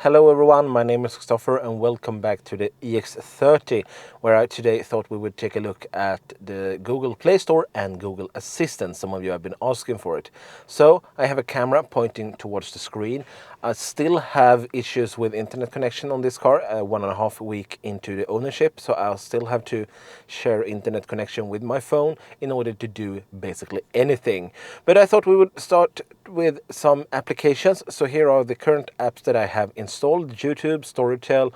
Hello everyone, my name is Christopher and welcome back to the EX30, where I today thought we would take a look at the Google Play Store and Google Assistant. Some of you have been asking for it. So I have a camera pointing towards the screen. I still have issues with internet connection on this car, 1.5 weeks into the ownership, so I'll still have to share internet connection with my phone in order to do basically anything. But I thought we would start with some applications. So here are the current apps that I have installed: YouTube, Storytel,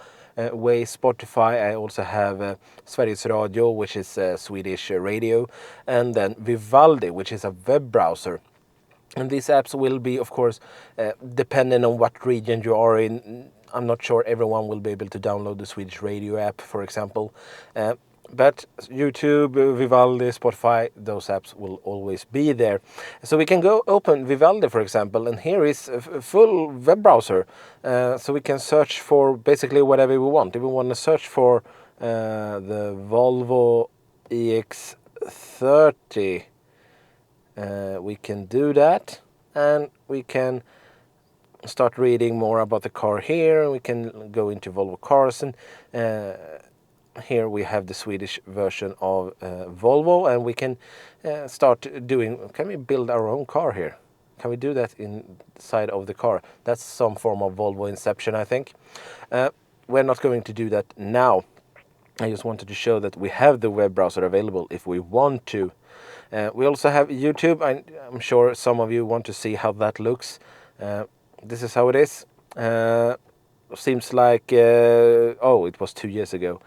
Way, Spotify. I also have Sveriges Radio, which is Swedish radio, and then Vivaldi, which is a web browser. And these apps will be, of course, depending on what region you are in. I'm not sure everyone will be able to download the Swedish radio app, for example. But YouTube, Vivaldi, Spotify, those apps will always be there. So we can go open Vivaldi, for example, and here is a full web browser. So we can search for basically whatever we want. If we want to search for the Volvo EX30, we can do that, and we can start reading more about the car here. We can go into Volvo cars, and here we have the Swedish version of Volvo, and we can start doing. Can we build our own car here? Can we do that inside of the car? That's some form of Volvo inception, I think. We're not going to do that now. I just wanted to show that we have the web browser available if we want to. We also have YouTube. I'm sure some of you want to see how that looks. This is how it is. Seems like, oh, it was 2 years ago.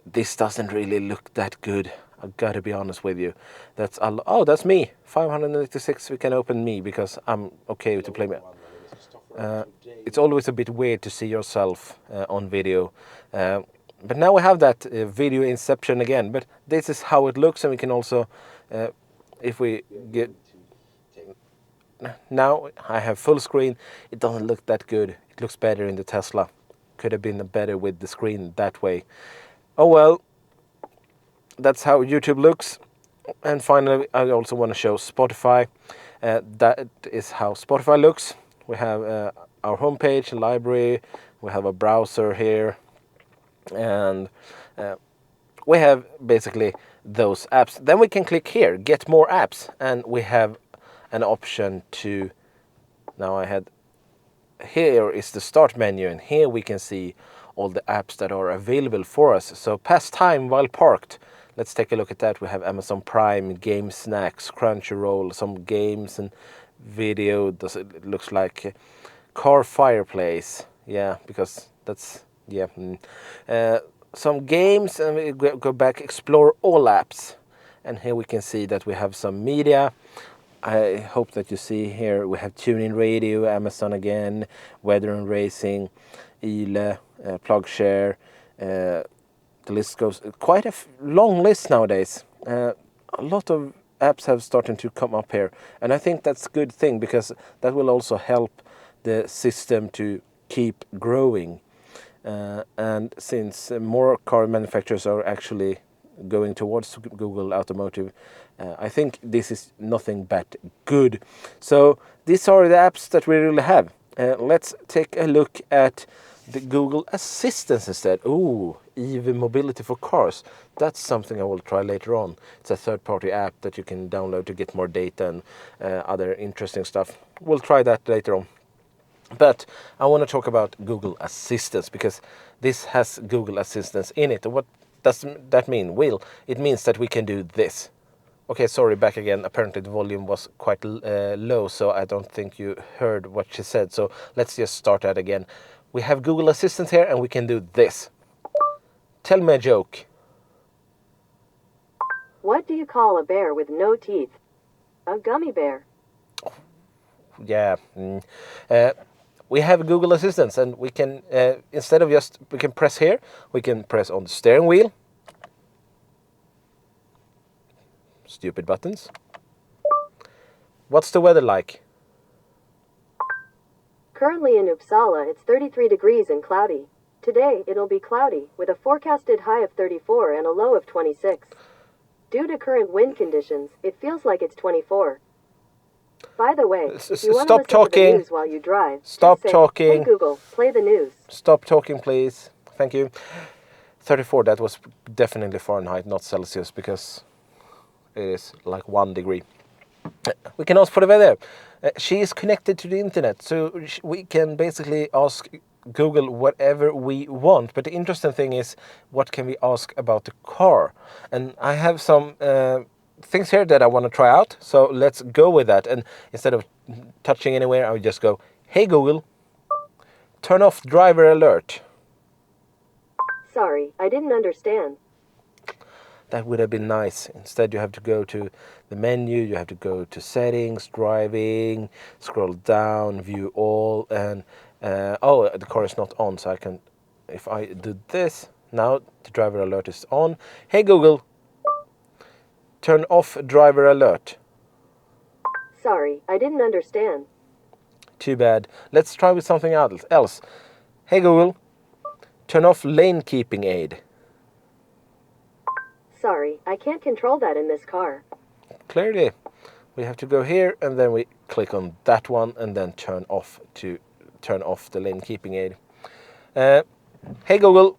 This doesn't really look that good. I've got to be honest with you. Oh, that's me. 586. We can open me because I'm okay to play me. It's always a bit weird to see yourself on video. But now we have that video inception again. But this is how it looks, and we can also, if we get... Now I have full screen. It doesn't look that good. It looks better in the Tesla. Could have been better with the screen that way. Oh well, that's how YouTube looks. And finally, I also want to show Spotify. That is how Spotify looks. We have our homepage, library. We have a browser here, and we have basically those apps. Then we can click here, get more apps, and we have an option to, here is the start menu, and here we can see all the apps that are available for us. So pass time while parked. Let's take a look at that. We have Amazon Prime, Game Snacks, Crunchyroll, some games and video. It looks like car fireplace. Yeah, because that's, yeah. Some games, and we go back, explore all apps. And here we can see that we have some media. I hope that you see here we have TuneIn Radio, Amazon again, Weather and Racing, Ile, PlugShare. The list goes quite a long list nowadays. A lot of apps have started to come up here, and I think that's a good thing because that will also help the system to keep growing. And since more car manufacturers are actually going towards Google Automotive, I think this is nothing but good. So these are the apps that we really have. Let's take a look at the Google Assistant instead. Ooh, EV mobility for cars. That's something I will try later on. It's a third-party app that you can download to get more data and other interesting stuff. We'll try that later on. But I want to talk about Google Assistant because this has Google Assistant in it. What does that mean? Well, it means that we can do this. Okay, sorry, back again. Apparently the volume was quite low, so I don't think you heard what she said. So let's just start that again. We have Google Assistant here, and we can do this. Tell me a joke. What do you call a bear with no teeth? A gummy bear. Yeah. We have Google Assistant, and we can, instead of just, we can press here, we can press on the steering wheel. Stupid buttons. What's the weather like? Currently in Uppsala, it's 33 degrees and cloudy. Today, it'll be cloudy, with a forecasted high of 34 and a low of 26. Due to current wind conditions, it feels like it's 24. By the way, if you want to Stop listen to the talking. news while you drive, Stop just say, talking. "Hey Google, play the news." Stop talking, please. Thank you. 34, that was definitely Fahrenheit, not Celsius, because it is like 1 degree. We can ask for the weather. She is connected to the internet, so we can basically ask Google whatever we want. But the interesting thing is, what can we ask about the car? And I have some things here that I want to try out, so let's go with that. And instead of touching anywhere, I would just go, "Hey Google, turn off driver alert." Sorry, I didn't understand. That would have been nice. Instead, you have to go to the menu, you have to go to settings, driving, scroll down, view all, and oh, the car is not on, so I can, if I do this, now the driver alert is on. Hey Google, turn off driver alert. Sorry, I didn't understand. Too bad. Let's try with something else. Hey Google, turn off lane keeping aid. Sorry, I can't control that in this car. Clearly, we have to go here and then we click on that one and then turn off the lane keeping aid. Hey Google,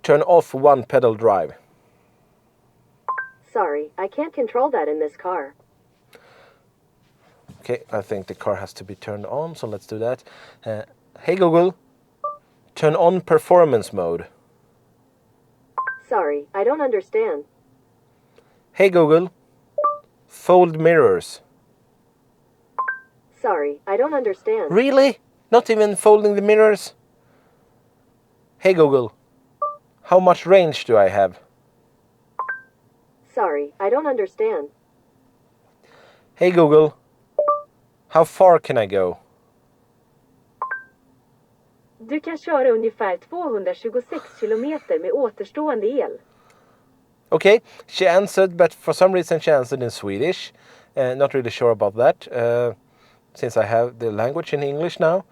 turn off one pedal drive. Sorry, I can't control that in this car. Okay, I think the car has to be turned on, so let's do that. Hey Google, turn on performance mode. Sorry, I don't understand. Hey Google, fold mirrors. Sorry, I don't understand. Really? Not even folding the mirrors? Hey Google, how much range do I have? Sorry, I don't understand. Hey Google, how far can I go? Du kan köra ungefär 226 kilometer med återstående el. Okay, she answered, but for some reason she answered in Swedish. Not really sure about that, since I have the language in English now.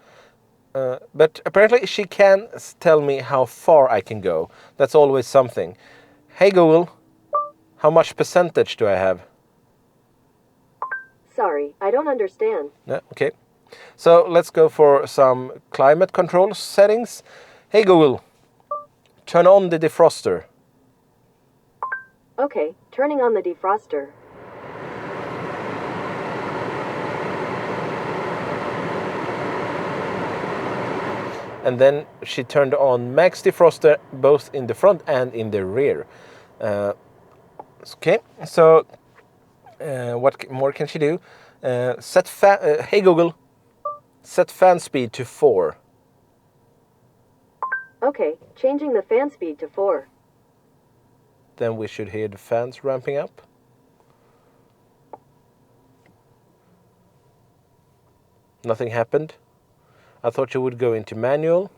But apparently she can tell me how far I can go. That's always something. Hey Google, how much percentage do I have? Sorry, I don't understand. Yeah, okay. So let's go for some climate control settings. Hey Google, turn on the defroster. Okay, turning on the defroster. And then she turned on max defroster both in the front and in the rear. Okay, so what more can she do? Hey Google, set fan speed to 4. Okay, changing the fan speed to 4. Then we should hear the fans ramping up. Nothing happened. I thought you would go into manual.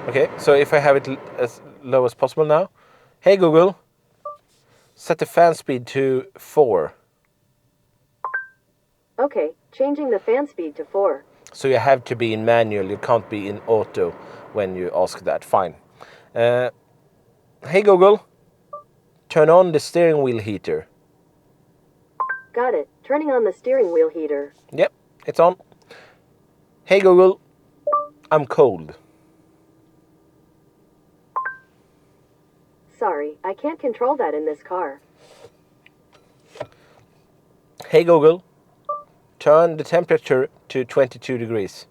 Okay, so if I have it as low as possible now. Hey Google, set the fan speed to 4. Okay, changing the fan speed to 4. So you have to be in manual, you can't be in auto when you ask that. Fine. Hey Google, turn on the steering wheel heater. Got it, turning on the steering wheel heater. Yep, it's on. Hey Google, I'm cold. Sorry, I can't control that in this car. Hey Google, turn the temperature to 22 degrees.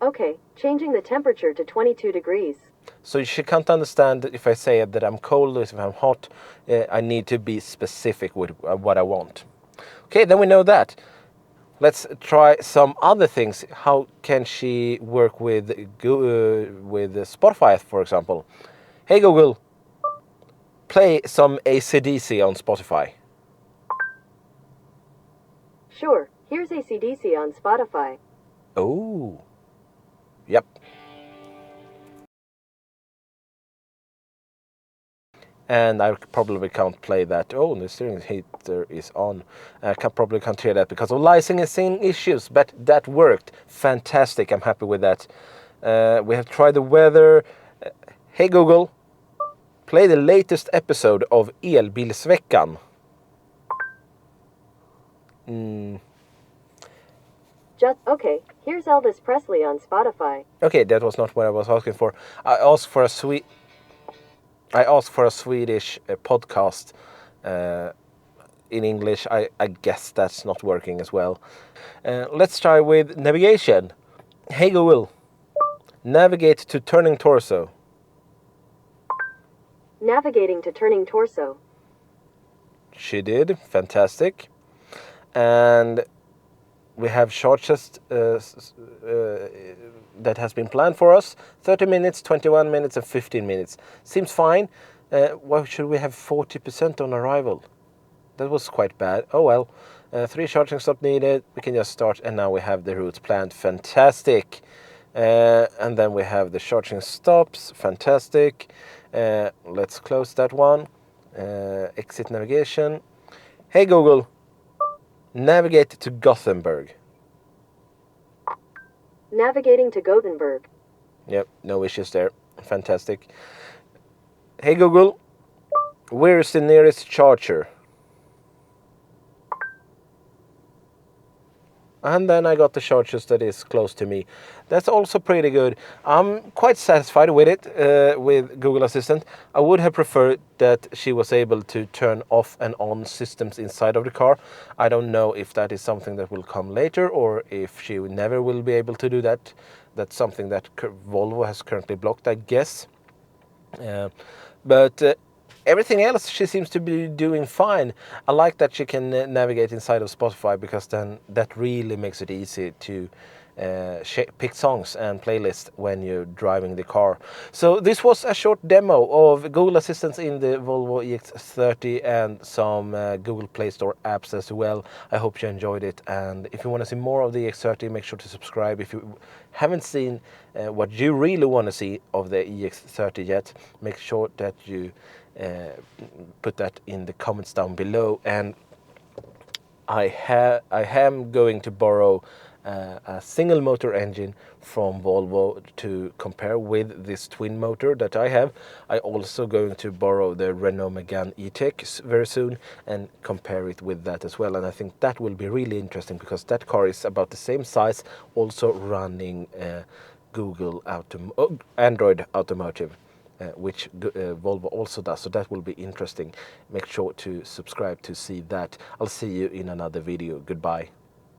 Okay, changing the temperature to 22 degrees. So she can't understand if I say that I'm cold or if I'm hot. I need to be specific with what I want. Okay, then we know that. Let's try some other things. How can she work with Spotify, for example? Hey Google, play some AC/DC on Spotify. Sure, here's AC/DC on Spotify. Oh, yep. And I probably can't play that. Oh, the steering heater is on. I probably can't hear that because of licensing issues, but that worked. Fantastic, I'm happy with that. We have tried the weather. Hey Google, play the latest episode of Elbilsveckan. Just okay. Here's Elvis Presley on Spotify. Okay, that was not what I was asking for. I asked for a Swedish podcast in English. I guess that's not working as well. Let's try with navigation. Hey Google, navigate to turning torso. Navigating to turning torso. She did, fantastic. And we have charges that has been planned for us. 30 minutes, 21 minutes and 15 minutes. Seems fine. Why should we have 40% on arrival? That was quite bad. Oh well. 3 charging stops needed. We can just start, and now we have the route planned. Fantastic. And then we have the charging stops. Fantastic. Let's close that one. Exit navigation. Hey Google, navigate to Gothenburg. Navigating to Gothenburg. Yep, no issues there. Fantastic. Hey Google, where is the nearest charger? And then I got the chargers that is close to me. That's also pretty good. I'm quite satisfied with it, with Google Assistant. I would have preferred that she was able to turn off and on systems inside of the car. I don't know if that is something that will come later or if she never will be able to do that. That's something that Volvo has currently blocked, I guess. But everything else she seems to be doing fine. I like that she can navigate inside of Spotify, because then that really makes it easy to pick songs and playlists when you're driving the car. So this was a short demo of Google Assistant in the Volvo EX30 and some Google Play Store apps as well. I hope you enjoyed it, and if you want to see more of the EX30, make sure to subscribe. If you haven't seen what you really want to see of the EX30 yet, make sure that you put that in the comments down below. And I am going to borrow a single motor engine from Volvo to compare with this twin motor that I have. I also going to borrow the Renault Megane E-Tech very soon and compare it with that as well. And I think that will be really interesting, because that car is about the same size, also running Android Automotive. Which Volvo also does, so that will be interesting. Make sure to subscribe to see that. I'll see you in another video. Goodbye.